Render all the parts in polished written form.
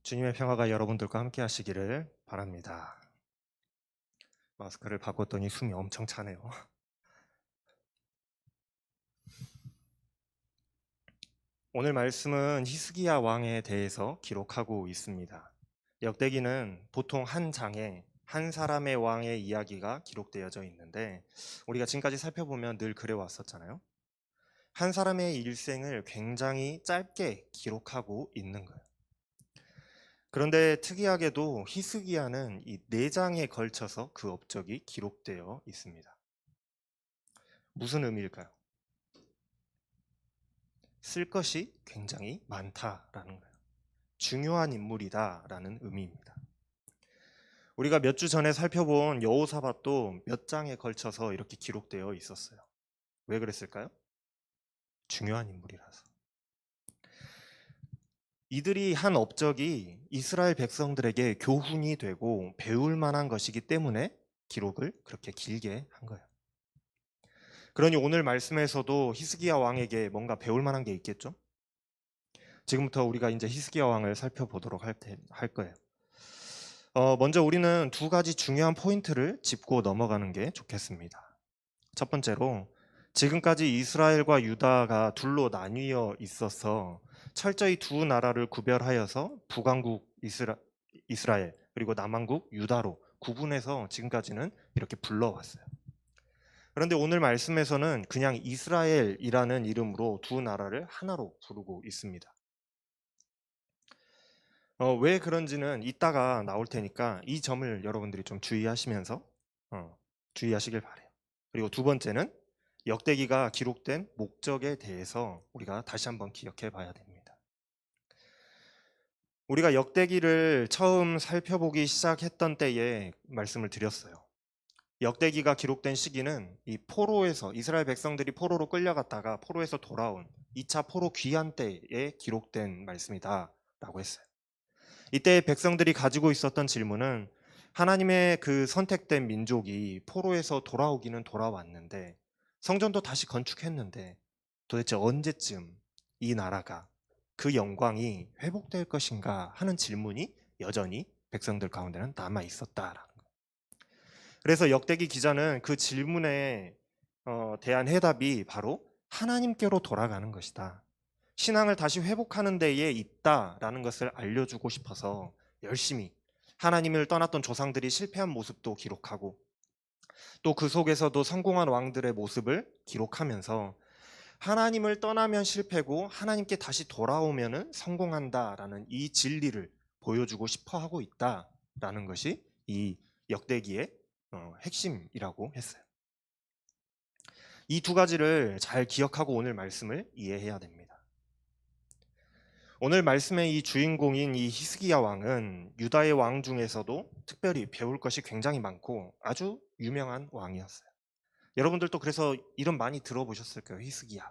주님의 평화가 여러분들과 함께 하시기를 바랍니다. 마스크를 바꿨더니 숨이 엄청 차네요. 오늘 말씀은 히스기야 왕에 대해서 기록하고 있습니다. 역대기는 보통 한 장에 한 사람의 왕의 이야기가 기록되어져 있는데 우리가 지금까지 살펴보면 늘 그래 왔었잖아요. 한 사람의 일생을 굉장히 짧게 기록하고 있는 거예요. 그런데 특이하게도 히스기야는 이 4장에 걸쳐서 그 업적이 기록되어 있습니다. 무슨 의미일까요? 쓸 것이 굉장히 많다라는 거예요. 중요한 인물이다라는 의미입니다. 우리가 몇 주 전에 살펴본 여호사밧도 몇 장에 걸쳐서 이렇게 기록되어 있었어요. 왜 그랬을까요? 중요한 인물이라서. 이들이 한 업적이 이스라엘 백성들에게 교훈이 되고 배울 만한 것이기 때문에 기록을 그렇게 길게 한 거예요. 그러니 오늘 말씀에서도 히스기야 왕에게 뭔가 배울 만한 게 있겠죠? 지금부터 우리가 이제 히스기야 왕을 살펴보도록 할 거예요. 먼저 우리는 두 가지 중요한 포인트를 짚고 넘어가는 게 좋겠습니다. 첫 번째로 지금까지 이스라엘과 유다가 둘로 나뉘어 있어서 철저히 두 나라를 구별하여서 북왕국 이스라엘 그리고 남왕국 유다로 구분해서 지금까지는 이렇게 불러왔어요. 그런데 오늘 말씀에서는 그냥 이스라엘이라는 이름으로 두 나라를 하나로 부르고 있습니다. 왜 그런지는 이따가 나올 테니까 이 점을 여러분들이 좀 주의하시면서 주의하시길 바래요. 그리고 두 번째는 역대기가 기록된 목적에 대해서 우리가 다시 한번 기억해 봐야 됩니다. 우리가 역대기를 처음 살펴보기 시작했던 때에 말씀을 드렸어요. 역대기가 기록된 시기는 이 포로에서 이스라엘 백성들이 포로로 끌려갔다가 포로에서 돌아온 2차 포로 귀환 때에 기록된 말씀이다라고 했어요. 이때 백성들이 가지고 있었던 질문은 하나님의 그 선택된 민족이 포로에서 돌아오기는 돌아왔는데 성전도 다시 건축했는데 도대체 언제쯤 이 나라가 그 영광이 회복될 것인가 하는 질문이 여전히 백성들 가운데는 남아 있었다라는 거예요. 그래서 역대기 기자는 그 질문에 대한 해답이 바로 하나님께로 돌아가는 것이다. 신앙을 다시 회복하는 데에 있다라는 것을 알려주고 싶어서 열심히 하나님을 떠났던 조상들이 실패한 모습도 기록하고 또 그 속에서도 성공한 왕들의 모습을 기록하면서 하나님을 떠나면 실패고 하나님께 다시 돌아오면 성공한다라는 이 진리를 보여주고 싶어 하고 있다라는 것이 이 역대기의 핵심이라고 했어요. 이 두 가지를 잘 기억하고 오늘 말씀을 이해해야 됩니다. 오늘 말씀의 이 주인공인 이 히스기야 왕은 유다의 왕 중에서도 특별히 배울 것이 굉장히 많고 아주 유명한 왕이었어요. 여러분들도 그래서 이름 많이 들어보셨을 거예요. 히스기야.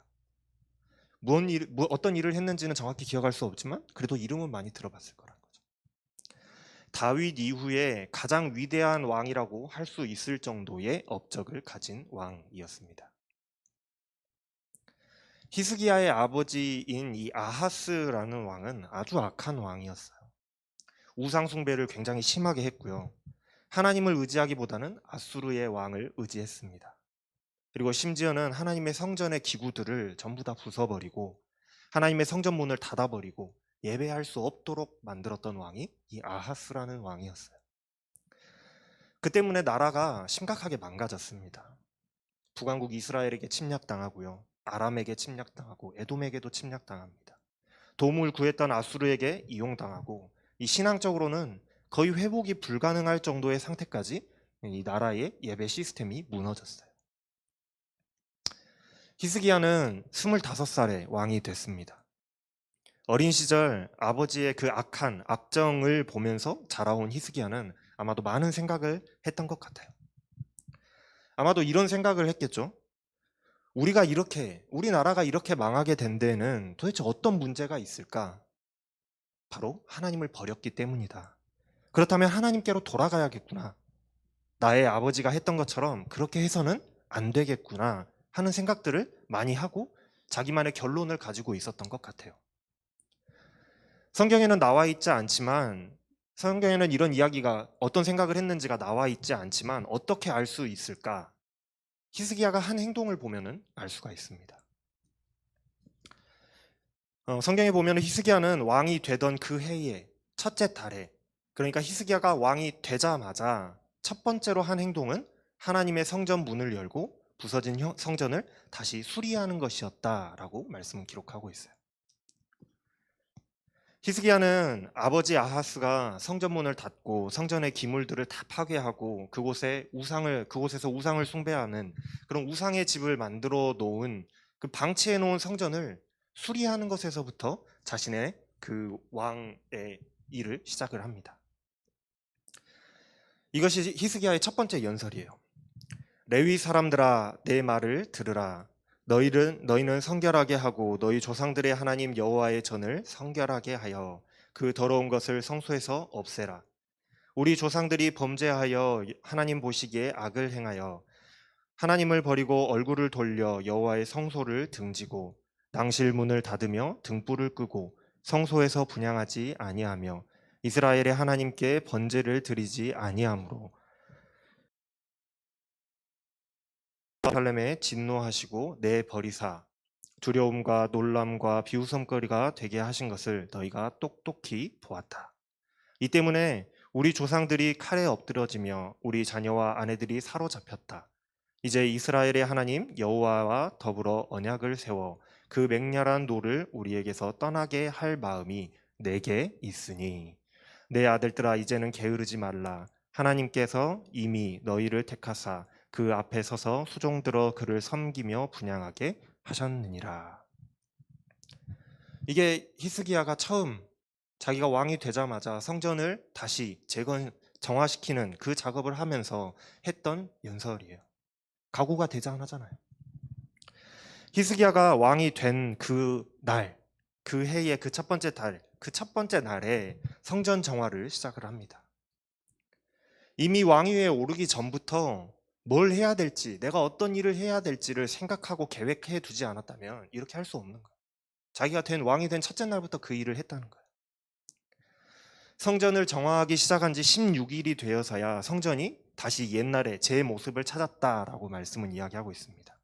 어떤 일을 했는지는 정확히 기억할 수 없지만 그래도 이름은 많이 들어봤을 거라는 거죠. 다윗 이후에 가장 위대한 왕이라고 할 수 있을 정도의 업적을 가진 왕이었습니다. 히스기야의 아버지인 이 아하스라는 왕은 아주 악한 왕이었어요. 우상 숭배를 굉장히 심하게 했고요. 하나님을 의지하기보다는 아수르의 왕을 의지했습니다. 그리고 심지어는 하나님의 성전의 기구들을 전부 다 부숴버리고 하나님의 성전 문을 닫아버리고 예배할 수 없도록 만들었던 왕이 이 아하스라는 왕이었어요. 그 때문에 나라가 심각하게 망가졌습니다. 북왕국 이스라엘에게 침략당하고요. 아람에게 침략당하고 에돔에게도 침략당합니다. 도움을 구했던 아수르에게 이용당하고 이 신앙적으로는 거의 회복이 불가능할 정도의 상태까지 이 나라의 예배 시스템이 무너졌어요. 히스기야는 25살에 왕이 됐습니다. 어린 시절 아버지의 그 악한 악정을 보면서 자라온 히스기야는 아마도 많은 생각을 했던 것 같아요. 아마도 이런 생각을 했겠죠. 우리나라가 이렇게 망하게 된 데는 도대체 어떤 문제가 있을까? 바로 하나님을 버렸기 때문이다. 그렇다면 하나님께로 돌아가야겠구나. 나의 아버지가 했던 것처럼 그렇게 해서는 안 되겠구나 하는 생각들을 많이 하고 자기만의 결론을 가지고 있었던 것 같아요. 성경에는 나와 있지 않지만 성경에는 이런 이야기가 어떤 생각을 했는지가 나와 있지 않지만 어떻게 알 수 있을까? 히스기야가 한 행동을 보면은 알 수가 있습니다. 성경에 보면 히스기야는 왕이 되던 그 해의 첫째 달에, 그러니까 히스기야가 왕이 되자마자 첫 번째로 한 행동은 하나님의 성전 문을 열고 부서진 성전을 다시 수리하는 것이었다라고 말씀은 기록하고 있어요. 히스기야는 아버지 아하스가 성전문을 닫고 성전의 기물들을 다 파괴하고 그곳에서 우상을 숭배하는 그런 우상의 집을 만들어 놓은 그 방치해 놓은 성전을 수리하는 것에서부터 자신의 그 왕의 일을 시작을 합니다. 이것이 히스기야의 첫 번째 연설이에요. 레위 사람들아, 내 말을 들으라. 너희는 성결하게 하고 너희 조상들의 하나님 여호와의 전을 성결하게 하여 그 더러운 것을 성소에서 없애라. 우리 조상들이 범죄하여 하나님 보시기에 악을 행하여 하나님을 버리고 얼굴을 돌려 여호와의 성소를 등지고 낭실 문을 닫으며 등불을 끄고 성소에서 분향하지 아니하며 이스라엘의 하나님께 번제를 드리지 아니하므로 예루살렘에 진노하시고 내버리사 두려움과 놀람과 비웃음거리가 되게 하신 것을 너희가 똑똑히 보았다. 이 때문에 우리 조상들이 칼에 엎드러지며 우리 자녀와 아내들이 사로잡혔다. 이제 이스라엘의 하나님 여호와와 더불어 언약을 세워 그 맹렬한 노를 우리에게서 떠나게 할 마음이 내게 있으니 내 아들들아 이제는 게으르지 말라. 하나님께서 이미 너희를 택하사 그 앞에 서서 수종들어 그를 섬기며 분향하게 하셨느니라. 이게 히스기야가 처음 자기가 왕이 되자마자 성전을 다시 정화시키는 그 작업을 하면서 했던 연설이에요. 각오가 대단하잖아요. 히스기야가 왕이 된 그 날, 그 해의 그 첫 번째 달, 그 첫 번째 날에 성전 정화를 시작을 합니다. 이미 왕위에 오르기 전부터 뭘 해야 될지, 내가 어떤 일을 해야 될지를 생각하고 계획해 두지 않았다면 이렇게 할 수 없는 거예요. 자기가 왕이 된 첫째 날부터 그 일을 했다는 거예요. 성전을 정화하기 시작한 지 16일이 되어서야 성전이 다시 옛날의 제 모습을 찾았다라고 말씀은 이야기하고 있습니다.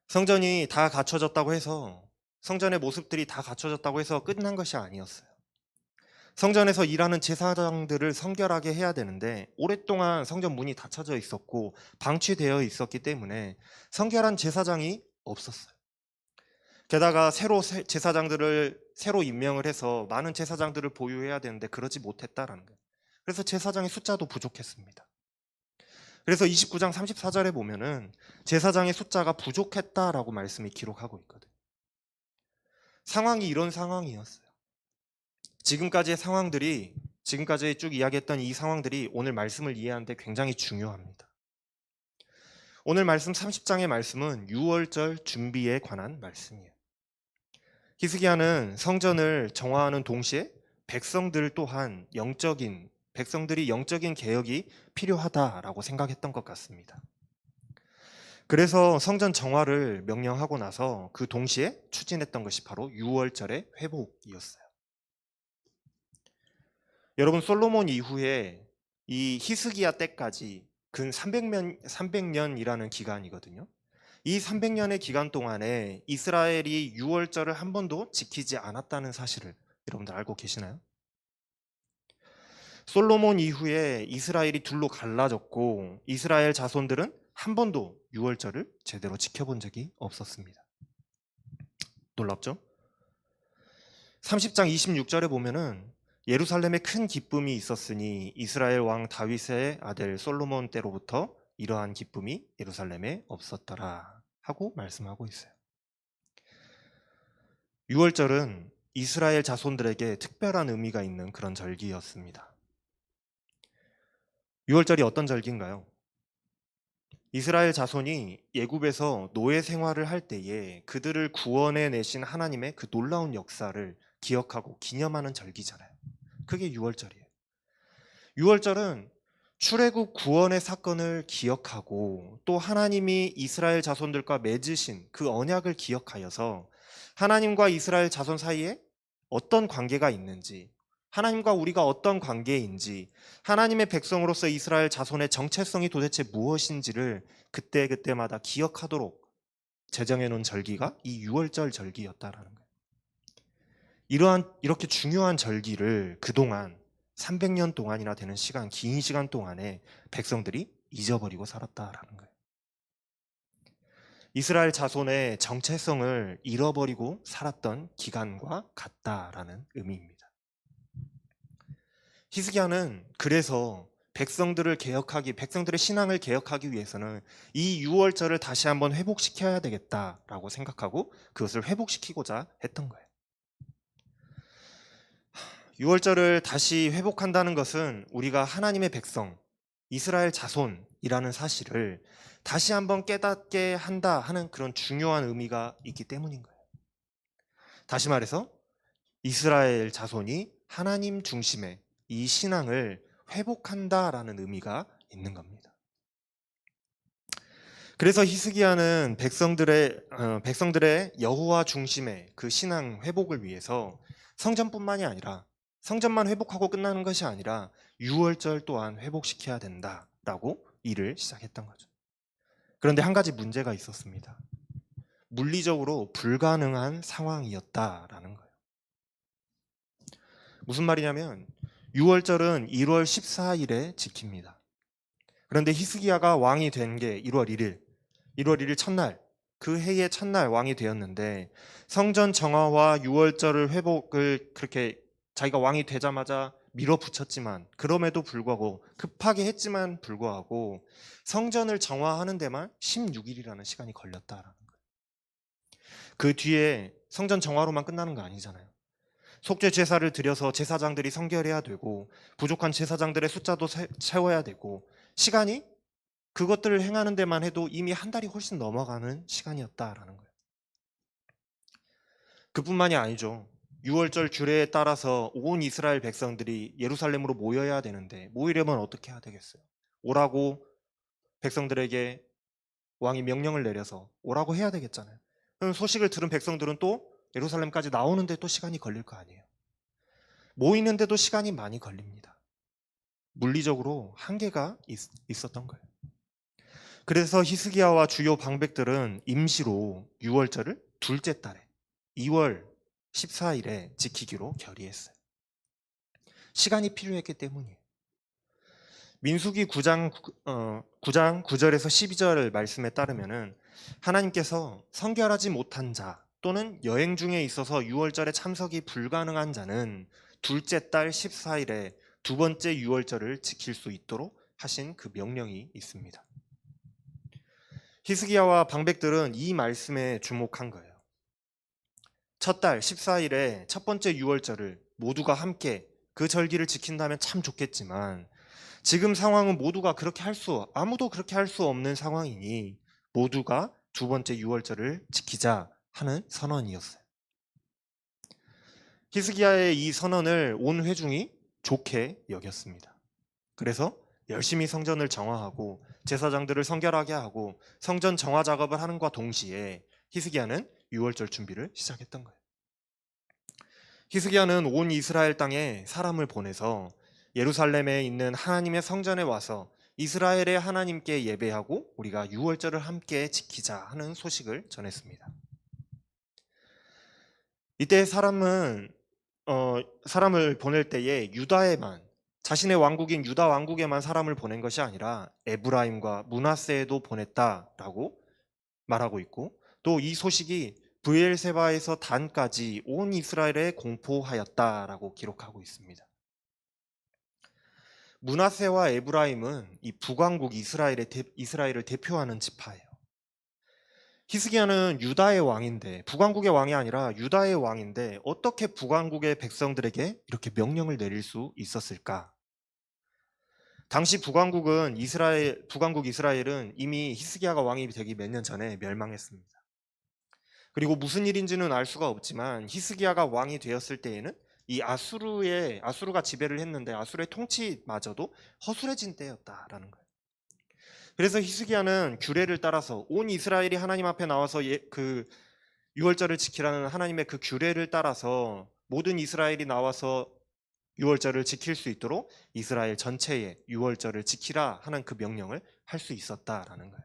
성전이 다 갖춰졌다고 해서 성전의 모습들이 다 갖춰졌다고 해서 끝난 것이 아니었어요. 성전에서 일하는 제사장들을 성결하게 해야 되는데 오랫동안 성전 문이 닫혀져 있었고 방치되어 있었기 때문에 성결한 제사장이 없었어요. 게다가 제사장들을 새로 임명을 해서 많은 제사장들을 보유해야 되는데 그러지 못했다라는 거예요. 그래서 제사장의 숫자도 부족했습니다. 그래서 29장 34절에 보면은 제사장의 숫자가 부족했다라고 말씀이 기록하고 있거든요. 상황이 이런 상황이었어요. 지금까지 쭉 이야기했던 이 상황들이 오늘 말씀을 이해하는데 굉장히 중요합니다. 오늘 말씀 30장의 말씀은 유월절 준비에 관한 말씀이에요. 히스기야는 성전을 정화하는 동시에 백성들이 영적인 개혁이 필요하다라고 생각했던 것 같습니다. 그래서 성전 정화를 명령하고 나서 그 동시에 추진했던 것이 바로 유월절의 회복이었어요. 여러분, 솔로몬 이후에 이 히스기야 때까지 근 300년이라는 기간이거든요. 이 300년의 기간 동안에 이스라엘이 유월절을 한 번도 지키지 않았다는 사실을 여러분들 알고 계시나요? 솔로몬 이후에 이스라엘이 둘로 갈라졌고 이스라엘 자손들은 한 번도 유월절을 제대로 지켜본 적이 없었습니다. 놀랍죠? 30장 26절에 보면은 예루살렘에 큰 기쁨이 있었으니 이스라엘 왕 다윗의 아들 솔로몬 때로부터 이러한 기쁨이 예루살렘에 없었더라 하고 말씀하고 있어요. 유월절은 이스라엘 자손들에게 특별한 의미가 있는 그런 절기였습니다. 유월절이 어떤 절기인가요? 이스라엘 자손이 애굽에서 노예 생활을 할 때에 그들을 구원해 내신 하나님의 그 놀라운 역사를 기억하고 기념하는 절기잖아요. 그게 유월절이에요. 유월절은 출애굽 구원의 사건을 기억하고 또 하나님이 이스라엘 자손들과 맺으신 그 언약을 기억하여서 하나님과 이스라엘 자손 사이에 어떤 관계가 있는지, 하나님과 우리가 어떤 관계인지, 하나님의 백성으로서 이스라엘 자손의 정체성이 도대체 무엇인지를 그때그때마다 기억하도록 제정해 놓은 절기가 이 유월절 절기였다라는 거예요. 이렇게 중요한 절기를 그동안 300년 동안이나 되는 시간, 긴 시간 동안에 백성들이 잊어버리고 살았다라는 거예요. 이스라엘 자손의 정체성을 잃어버리고 살았던 기간과 같다라는 의미입니다. 히스기야는 그래서 백성들의 신앙을 개혁하기 위해서는 이 유월절을 다시 한번 회복시켜야 되겠다라고 생각하고 그것을 회복시키고자 했던 거예요. 유월절을 다시 회복한다는 것은 우리가 하나님의 백성, 이스라엘 자손이라는 사실을 다시 한번 깨닫게 한다 하는 그런 중요한 의미가 있기 때문인 거예요. 다시 말해서 이스라엘 자손이 하나님 중심의 이 신앙을 회복한다라는 의미가 있는 겁니다. 그래서 히스기야는 백성들의 여호와 중심의 그 신앙 회복을 위해서 성전뿐만이 아니라 성전만 회복하고 끝나는 것이 아니라 유월절 또한 회복시켜야 된다라고 일을 시작했던 거죠. 그런데 한 가지 문제가 있었습니다. 물리적으로 불가능한 상황이었다라는 거예요. 무슨 말이냐면 유월절은 1월 14일에 지킵니다. 그런데 히스기야가 왕이 된 게 1월 1일 첫날, 그 해의 첫날 왕이 되었는데 성전 정화와 유월절을 회복을 그렇게 자기가 왕이 되자마자 밀어붙였지만 그럼에도 불구하고 급하게 했지만 불구하고 성전을 정화하는 데만 16일이라는 시간이 걸렸다라는 거예요. 그 뒤에 성전 정화로만 끝나는 거 아니잖아요. 속죄 제사를 드려서 제사장들이 성결해야 되고 부족한 제사장들의 숫자도 채워야 되고 시간이 그것들을 행하는 데만 해도 이미 한 달이 훨씬 넘어가는 시간이었다라는 거예요. 그뿐만이 아니죠. 유월절 규례에 따라서 온 이스라엘 백성들이 예루살렘으로 모여야 되는데 모이려면 어떻게 해야 되겠어요? 오라고 백성들에게 왕이 명령을 내려서 오라고 해야 되겠잖아요. 그럼 소식을 들은 백성들은 또 예루살렘까지 나오는데 또 시간이 걸릴 거 아니에요. 모이는데도 시간이 많이 걸립니다. 물리적으로 한계가 있었던 거예요. 그래서 히스기야와 주요 방백들은 임시로 유월절을 둘째 달에 2월 14일에 지키기로 결의했어요. 시간이 필요했기 때문이에요. 민수기 9장 9절에서 12절 말씀에 따르면은 하나님께서 성결하지 못한 자 또는 여행 중에 있어서 유월절에 참석이 불가능한 자는 둘째 달 14일에 두 번째 유월절을 지킬 수 있도록 하신 그 명령이 있습니다. 히스기야와 방백들은 이 말씀에 주목한 거예요. 첫 달 14일에 첫 번째 유월절을 모두가 함께 그 절기를 지킨다면 참 좋겠지만 지금 상황은 아무도 그렇게 할 수 없는 상황이니 모두가 두 번째 유월절을 지키자 하는 선언이었어요. 히스기야의 이 선언을 온 회중이 좋게 여겼습니다. 그래서 열심히 성전을 정화하고 제사장들을 성결하게 하고 성전 정화 작업을 하는과 동시에 히스기야는 유월절 준비를 시작했던 거예요. 히스기야는 온 이스라엘 땅에 사람을 보내서 예루살렘에 있는 하나님의 성전에 와서 이스라엘의 하나님께 예배하고 우리가 유월절을 함께 지키자 하는 소식을 전했습니다. 이때 사람을 보낼 때에 자신의 왕국인 유다 왕국에만 사람을 보낸 것이 아니라 에브라임과 므낫세에도 보냈다라고 말하고 있고 또 이 소식이 브엘세바에서 단까지 온 이스라엘에 공포하였다라고 기록하고 있습니다. 므낫세와 에브라임은 이 북왕국 이스라엘을 대표하는 지파예요. 히스기야는 유다의 왕인데 북왕국의 왕이 아니라 유다의 왕인데 어떻게 북왕국의 백성들에게 이렇게 명령을 내릴 수 있었을까? 당시 북왕국 이스라엘은 이미 히스기야가 왕이 되기 몇 년 전에 멸망했습니다. 그리고 무슨 일인지는 알 수가 없지만 히스기야가 왕이 되었을 때에는 이 아수르가 지배를 했는데 아수르의 통치마저도 허술해진 때였다라는 거예요. 그래서 히스기야는 규례를 따라서 온 이스라엘이 하나님 앞에 나와서 그 유월절을 지키라는 하나님의 그 규례를 따라서 모든 이스라엘이 나와서 유월절을 지킬 수 있도록 이스라엘 전체에 유월절을 지키라 하는 그 명령을 할 수 있었다라는 거예요.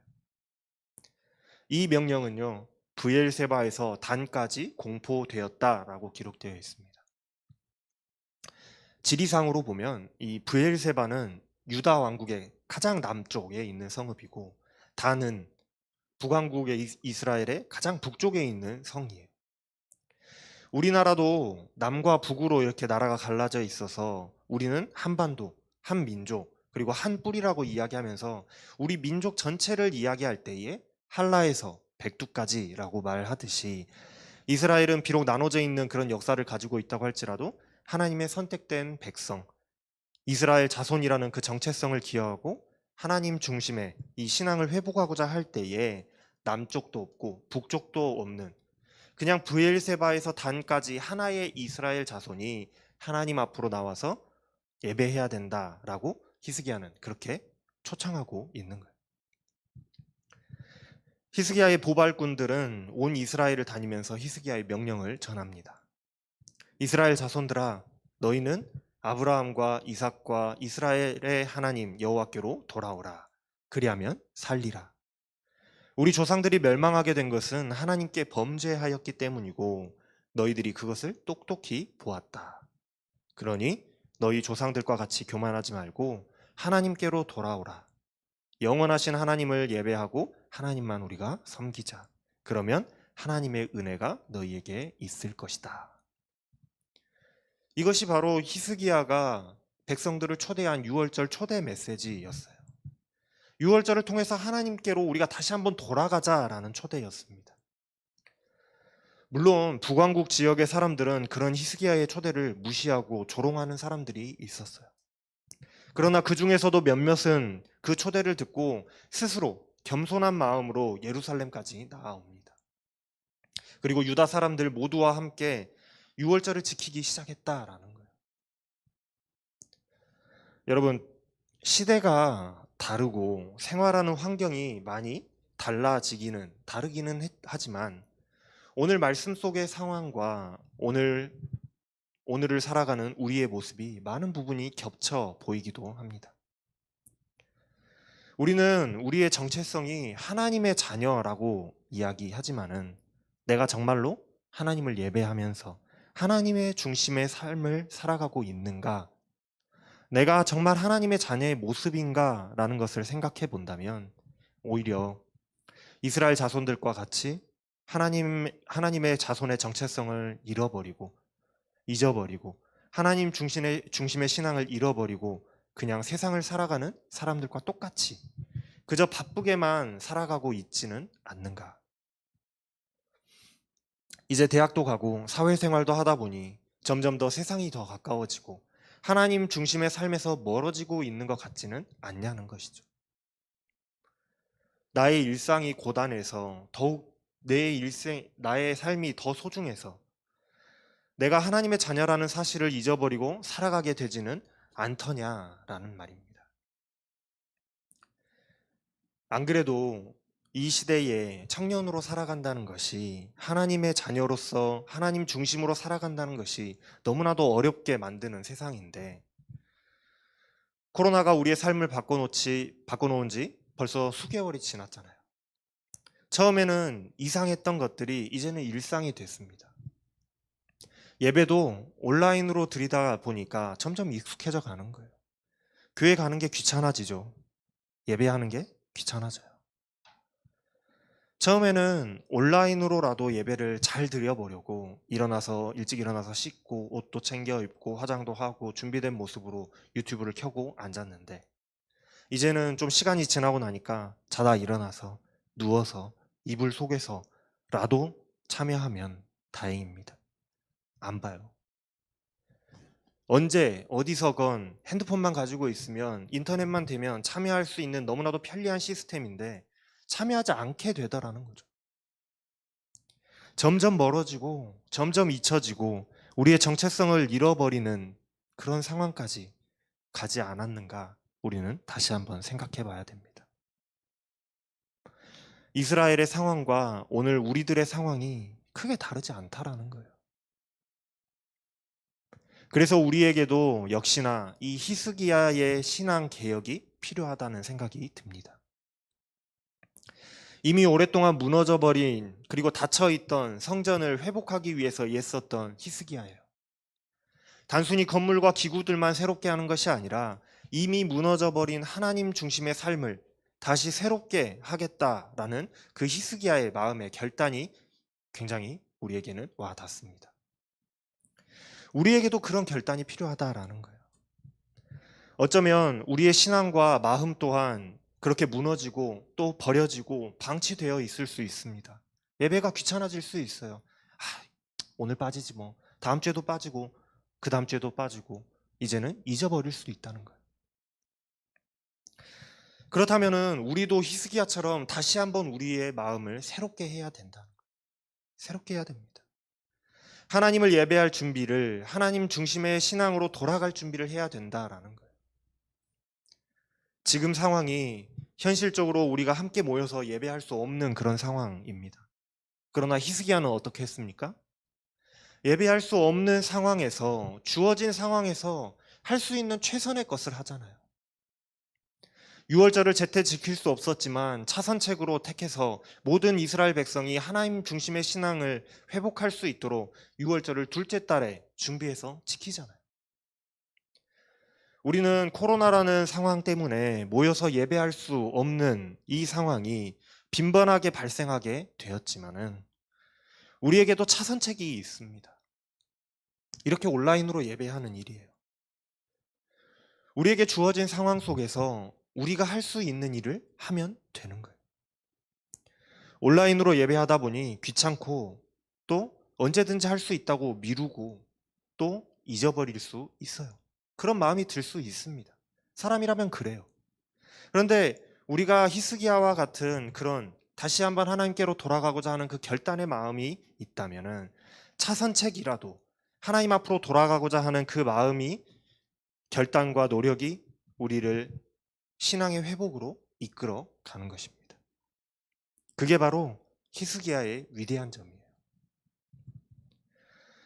이 명령은요, 브엘세바에서 단까지 공포되었다라고 기록되어 있습니다. 지리상으로 보면 이 브엘세바는 유다 왕국의 가장 남쪽에 있는 성읍이고, 단은 북왕국의 이스라엘의 가장 북쪽에 있는 성이에요. 우리나라도 남과 북으로 이렇게 나라가 갈라져 있어서 우리는 한반도, 한민족, 그리고 한 뿌리라고 이야기하면서 우리 민족 전체를 이야기할 때에 한라에서 백두까지라고 말하듯이, 이스라엘은 비록 나눠져 있는 그런 역사를 가지고 있다고 할지라도 하나님의 선택된 백성, 이스라엘 자손이라는 그 정체성을 기여하고 하나님 중심의 이 신앙을 회복하고자 할 때에 남쪽도 없고 북쪽도 없는, 그냥 브엘세바에서 단까지 하나의 이스라엘 자손이 하나님 앞으로 나와서 예배해야 된다라고 히스기야는 그렇게 초청하고 있는 거예요. 히스기야의 보발꾼들은 온 이스라엘을 다니면서 히스기야의 명령을 전합니다. 이스라엘 자손들아, 너희는 아브라함과 이삭과 이스라엘의 하나님 여호와께로 돌아오라. 그리하면 살리라. 우리 조상들이 멸망하게 된 것은 하나님께 범죄하였기 때문이고 너희들이 그것을 똑똑히 보았다. 그러니 너희 조상들과 같이 교만하지 말고 하나님께로 돌아오라. 영원하신 하나님을 예배하고 하나님만 우리가 섬기자. 그러면 하나님의 은혜가 너희에게 있을 것이다. 이것이 바로 히스기야가 백성들을 초대한 유월절 초대 메시지였어요. 유월절을 통해서 하나님께로 우리가 다시 한번 돌아가자라는 초대였습니다. 물론 북왕국 지역의 사람들은 그런 히스기야의 초대를 무시하고 조롱하는 사람들이 있었어요. 그러나 그 중에서도 몇몇은 그 초대를 듣고 스스로 겸손한 마음으로 예루살렘까지 나아옵니다. 그리고 유다 사람들 모두와 함께 유월절을 지키기 시작했다라는 거예요. 여러분, 시대가 다르고 생활하는 환경이 많이 다르기는 하지만 오늘 말씀 속의 상황과 오늘을 살아가는 우리의 모습이 많은 부분이 겹쳐 보이기도 합니다. 우리는 우리의 정체성이 하나님의 자녀라고 이야기하지만은 내가 정말로 하나님을 예배하면서 하나님의 중심의 삶을 살아가고 있는가? 내가 정말 하나님의 자녀의 모습인가? 라는 것을 생각해 본다면 오히려 이스라엘 자손들과 같이 하나님의 자손의 정체성을 잊어버리고 하나님 중심의 신앙을 잃어버리고 그냥 세상을 살아가는 사람들과 똑같이 그저 바쁘게만 살아가고 있지는 않는가. 이제 대학도 가고 사회생활도 하다 보니 점점 더 세상이 더 가까워지고 하나님 중심의 삶에서 멀어지고 있는 것 같지는 않냐는 것이죠. 나의 일상이 고단해서 더욱 나의 삶이 더 소중해서 내가 하나님의 자녀라는 사실을 잊어버리고 살아가게 되지는 않더냐라는 말입니다. 안 그래도 이 시대에 청년으로 살아간다는 것이, 하나님의 자녀로서 하나님 중심으로 살아간다는 것이 너무나도 어렵게 만드는 세상인데, 코로나가 우리의 삶을 바꿔놓은 지 벌써 수개월이 지났잖아요. 처음에는 이상했던 것들이 이제는 일상이 됐습니다. 예배도 온라인으로 드리다 보니까 점점 익숙해져 가는 거예요. 교회 가는 게 귀찮아지죠. 예배하는 게 귀찮아져요. 처음에는 온라인으로라도 예배를 잘 드려보려고 일찍 일어나서 씻고 옷도 챙겨 입고 화장도 하고 준비된 모습으로 유튜브를 켜고 앉았는데, 이제는 좀 시간이 지나고 나니까 자다 일어나서 누워서 이불 속에서라도 참여하면 다행입니다. 안 봐요. 언제 어디서건 핸드폰만 가지고 있으면, 인터넷만 되면 참여할 수 있는 너무나도 편리한 시스템인데 참여하지 않게 되더라는 거죠. 점점 멀어지고 점점 잊혀지고 우리의 정체성을 잃어버리는 그런 상황까지 가지 않았는가, 우리는 다시 한번 생각해 봐야 됩니다. 이스라엘의 상황과 오늘 우리들의 상황이 크게 다르지 않다라는 거예요. 그래서 우리에게도 역시나 이 히스기야의 신앙 개혁이 필요하다는 생각이 듭니다. 이미 오랫동안 무너져 버린 그리고 닫혀 있던 성전을 회복하기 위해서 애썼던 히스기야예요. 단순히 건물과 기구들만 새롭게 하는 것이 아니라 이미 무너져 버린 하나님 중심의 삶을 다시 새롭게 하겠다라는 그 히스기야의 마음의 결단이 굉장히 우리에게는 와 닿습니다. 우리에게도 그런 결단이 필요하다라는 거예요. 어쩌면 우리의 신앙과 마음 또한 그렇게 무너지고 또 버려지고 방치되어 있을 수 있습니다. 예배가 귀찮아질 수 있어요. 오늘 빠지지 뭐. 다음 주에도 빠지고 그 다음 주에도 빠지고 이제는 잊어버릴 수도 있다는 거예요. 그렇다면은 우리도 히스기야처럼 다시 한번 우리의 마음을 새롭게 해야 된다는 거예요. 새롭게 해야 됩니다. 하나님을 예배할 준비를 하나님 중심의 신앙으로 돌아갈 준비를 해야 된다라는 거예요. 지금 상황이 현실적으로 우리가 함께 모여서 예배할 수 없는 그런 상황입니다. 그러나 히스기야는 어떻게 했습니까? 예배할 수 없는 상황에서 주어진 상황에서 할 수 있는 최선의 것을 하잖아요. 유월절을 제때 지킬 수 없었지만 차선책으로 택해서 모든 이스라엘 백성이 하나님 중심의 신앙을 회복할 수 있도록 유월절을 둘째 달에 준비해서 지키잖아요. 우리는 코로나라는 상황 때문에 모여서 예배할 수 없는 이 상황이 빈번하게 발생하게 되었지만은 우리에게도 차선책이 있습니다. 이렇게 온라인으로 예배하는 일이에요. 우리에게 주어진 상황 속에서 우리가 할 수 있는 일을 하면 되는 거예요. 온라인으로 예배하다 보니 귀찮고 또 언제든지 할 수 있다고 미루고 또 잊어버릴 수 있어요. 그런 마음이 들 수 있습니다. 사람이라면 그래요. 그런데 우리가 히스기야와 같은 그런 다시 한번 하나님께로 돌아가고자 하는 그 결단의 마음이 있다면은 차선책이라도 하나님 앞으로 돌아가고자 하는 그 마음이 결단과 노력이 우리를 신앙의 회복으로 이끌어 가는 것입니다. 그게 바로 히스기야의 위대한 점이에요.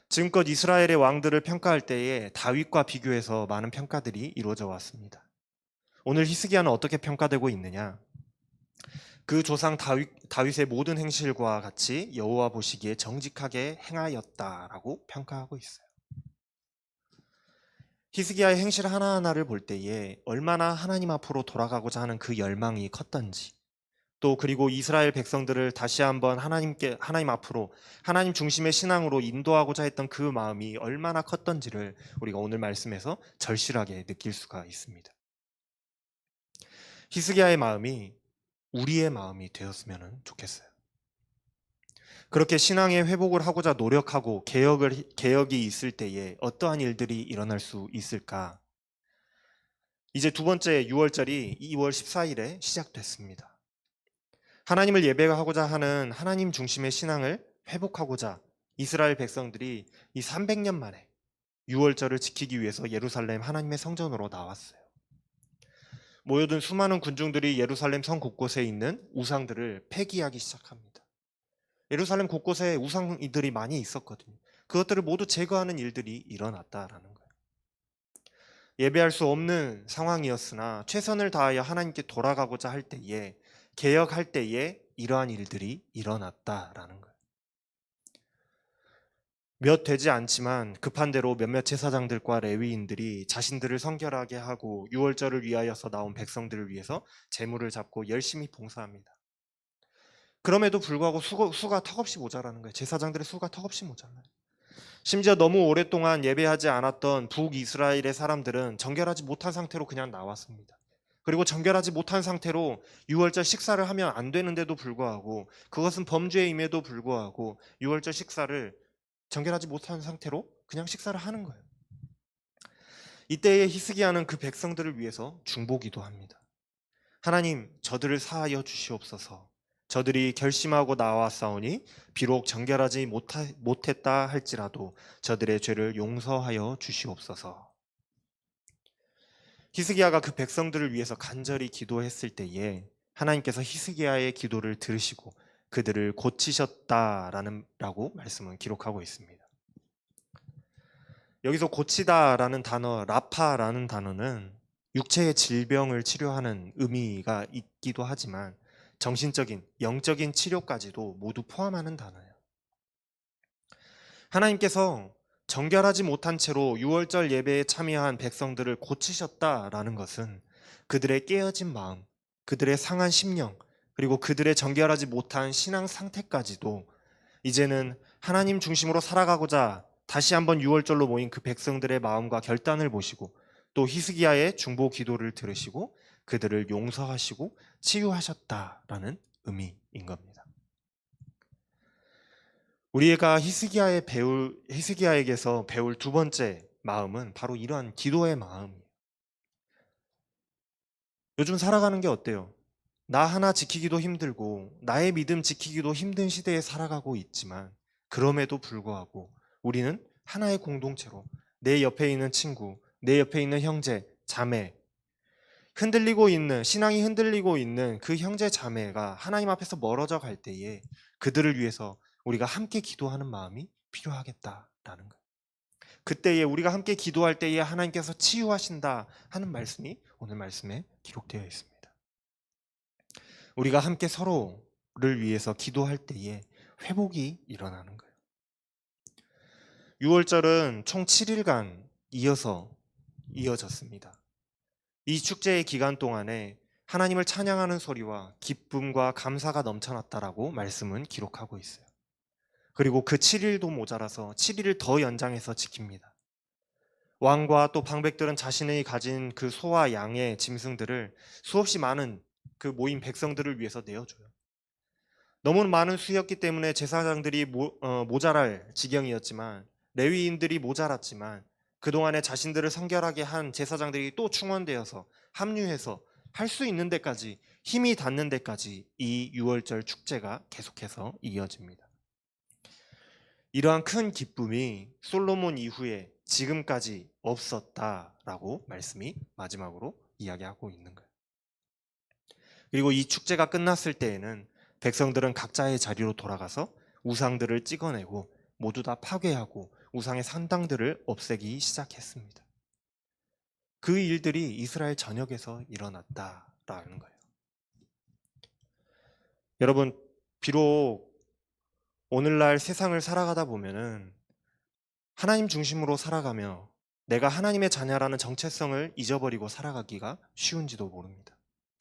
지금껏 이스라엘의 왕들을 평가할 때에 다윗과 비교해서 많은 평가들이 이루어져 왔습니다. 오늘 히스기야는 어떻게 평가되고 있느냐? 그 조상 다윗의 모든 행실과 같이 여호와 보시기에 정직하게 행하였다라고 평가하고 있어요. 히스기야의 행실 하나하나를 볼 때에 얼마나 하나님 앞으로 돌아가고자 하는 그 열망이 컸던지, 또 그리고 이스라엘 백성들을 다시 한번 하나님 앞으로 하나님 중심의 신앙으로 인도하고자 했던 그 마음이 얼마나 컸던지를 우리가 오늘 말씀에서 절실하게 느낄 수가 있습니다. 히스기야의 마음이 우리의 마음이 되었으면 좋겠어요. 그렇게 신앙의 회복을 하고자 노력하고 개혁이 있을 때에 어떠한 일들이 일어날 수 있을까? 이제 두 번째 유월절이 2월 14일에 시작됐습니다. 하나님을 예배하고자 하는 하나님 중심의 신앙을 회복하고자 이스라엘 백성들이 이 300년 만에 유월절을 지키기 위해서 예루살렘 하나님의 성전으로 나왔어요. 모여든 수많은 군중들이 예루살렘 성 곳곳에 있는 우상들을 폐기하기 시작합니다. 예루살렘 곳곳에 우상이들이 많이 있었거든요. 그것들을 모두 제거하는 일들이 일어났다라는 거예요. 예배할 수 없는 상황이었으나 최선을 다하여 하나님께 돌아가고자 할 때에, 개혁할 때에 이러한 일들이 일어났다라는 거예요. 몇 되지 않지만 급한 대로 몇몇 제사장들과 레위인들이 자신들을 성결하게 하고 유월절을 위하여서 나온 백성들을 위해서 제물을 잡고 열심히 봉사합니다. 그럼에도 불구하고 수가 턱없이 모자라는 거예요. 제사장들의 수가 턱없이 모자라요. 심지어 너무 오랫동안 예배하지 않았던 북이스라엘의 사람들은 정결하지 못한 상태로 그냥 나왔습니다. 그리고 정결하지 못한 상태로 유월절 식사를 하면 안 되는데도 불구하고, 그것은 범죄임에도 불구하고 유월절 식사를 정결하지 못한 상태로 그냥 식사를 하는 거예요. 이때에 히스기야는 그 백성들을 위해서 중보기도 합니다. 하나님, 저들을 사하여 주시옵소서. 저들이 결심하고 나왔사오니 비록 정결하지 못했다 할지라도 저들의 죄를 용서하여 주시옵소서. 히스기야가 그 백성들을 위해서 간절히 기도했을 때에 하나님께서 히스기야의 기도를 들으시고 그들을 고치셨다라고 말씀은 기록하고 있습니다. 여기서 고치다라는 단어, 라파라는 단어는 육체의 질병을 치료하는 의미가 있기도 하지만 정신적인, 영적인 치료까지도 모두 포함하는 단어예요. 하나님께서 정결하지 못한 채로 유월절 예배에 참여한 백성들을 고치셨다라는 것은 그들의 깨어진 마음, 그들의 상한 심령, 그리고 그들의 정결하지 못한 신앙 상태까지도 이제는 하나님 중심으로 살아가고자 다시 한번 유월절로 모인 그 백성들의 마음과 결단을 보시고 또 히스기야의 중보 기도를 들으시고 그들을 용서하시고 치유하셨다라는 의미인 겁니다. 우리가 히스기야에게서 배울 두 번째 마음은 바로 이러한 기도의 마음이에요. 요즘 살아가는 게 어때요? 나 하나 지키기도 힘들고 나의 믿음 지키기도 힘든 시대에 살아가고 있지만 그럼에도 불구하고 우리는 하나의 공동체로 내 옆에 있는 친구, 내 옆에 있는 형제, 자매, 신앙이 흔들리고 있는 그 형제 자매가 하나님 앞에서 멀어져 갈 때에 그들을 위해서 우리가 함께 기도하는 마음이 필요하겠다라는 거예요. 그때에 우리가 함께 기도할 때에 하나님께서 치유하신다 하는 말씀이 오늘 말씀에 기록되어 있습니다. 우리가 함께 서로를 위해서 기도할 때에 회복이 일어나는 거예요. 6월절은 총 7일간 이어졌습니다. 이 축제의 기간 동안에 하나님을 찬양하는 소리와 기쁨과 감사가 넘쳐났다라고 말씀은 기록하고 있어요. 그리고 그 7일도 모자라서 7일을 더 연장해서 지킵니다. 왕과 또 방백들은 자신이 가진 그 소와 양의 짐승들을 수없이 많은 그 모인 백성들을 위해서 내어줘요. 너무 많은 수였기 때문에 제사장들이 모자랄 지경이었지만 레위인들이 모자랐지만 그동안에 자신들을 성결하게 한 제사장들이 또 충원되어서 합류해서 할 수 있는 데까지 힘이 닿는 데까지 이 유월절 축제가 계속해서 이어집니다. 이러한 큰 기쁨이 솔로몬 이후에 지금까지 없었다라고 말씀이 마지막으로 이야기하고 있는 거예요. 그리고 이 축제가 끝났을 때에는 백성들은 각자의 자리로 돌아가서 우상들을 찍어내고 모두 다 파괴하고 우상의 산당들을 없애기 시작했습니다. 그 일들이 이스라엘 전역에서 일어났다라는 거예요. 여러분, 비록 오늘날 세상을 살아가다 보면은 하나님 중심으로 살아가며 내가 하나님의 자녀라는 정체성을 잊어버리고 살아가기가 쉬운지도 모릅니다.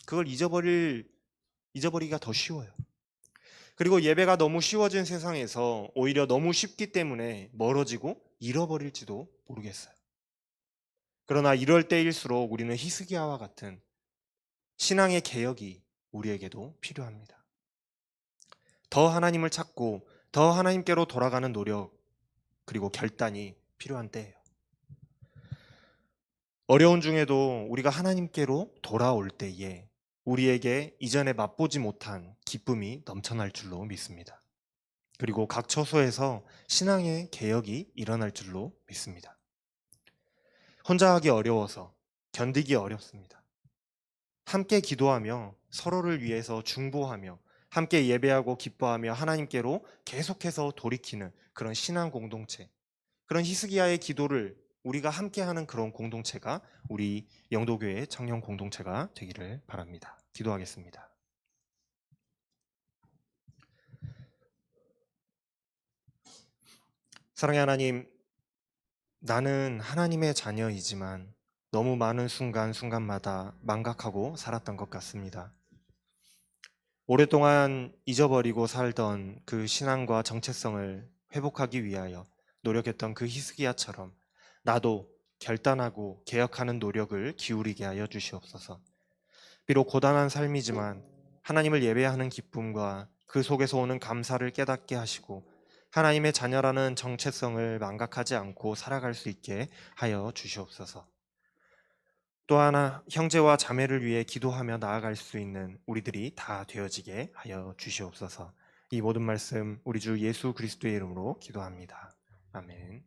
그걸 잊어버리기가 더 쉬워요. 그리고 예배가 너무 쉬워진 세상에서 오히려 너무 쉽기 때문에 멀어지고 잃어버릴지도 모르겠어요. 그러나 이럴 때일수록 우리는 히스기야와 같은 신앙의 개혁이 우리에게도 필요합니다. 더 하나님을 찾고 더 하나님께로 돌아가는 노력 그리고 결단이 필요한 때예요. 어려운 중에도 우리가 하나님께로 돌아올 때에 우리에게 이전에 맛보지 못한 기쁨이 넘쳐날 줄로 믿습니다. 그리고 각 처소에서 신앙의 개혁이 일어날 줄로 믿습니다. 혼자 하기 어려워서 견디기 어렵습니다. 함께 기도하며 서로를 위해서 중보하며 함께 예배하고 기뻐하며 하나님께로 계속해서 돌이키는 그런 신앙 공동체, 그런 히스기야의 기도를 우리가 함께하는 그런 공동체가 우리 영도교회 청년 공동체가 되기를 바랍니다. 기도하겠습니다. 사랑의 하나님, 나는 하나님의 자녀이지만 너무 많은 순간순간마다 망각하고 살았던 것 같습니다. 오랫동안 잊어버리고 살던 그 신앙과 정체성을 회복하기 위하여 노력했던 그 히스기야처럼 나도 결단하고 개혁하는 노력을 기울이게 하여 주시옵소서. 비록 고단한 삶이지만 하나님을 예배하는 기쁨과 그 속에서 오는 감사를 깨닫게 하시고 하나님의 자녀라는 정체성을 망각하지 않고 살아갈 수 있게 하여 주시옵소서. 또 하나 형제와 자매를 위해 기도하며 나아갈 수 있는 우리들이 다 되어지게 하여 주시옵소서. 이 모든 말씀 우리 주 예수 그리스도의 이름으로 기도합니다. 아멘.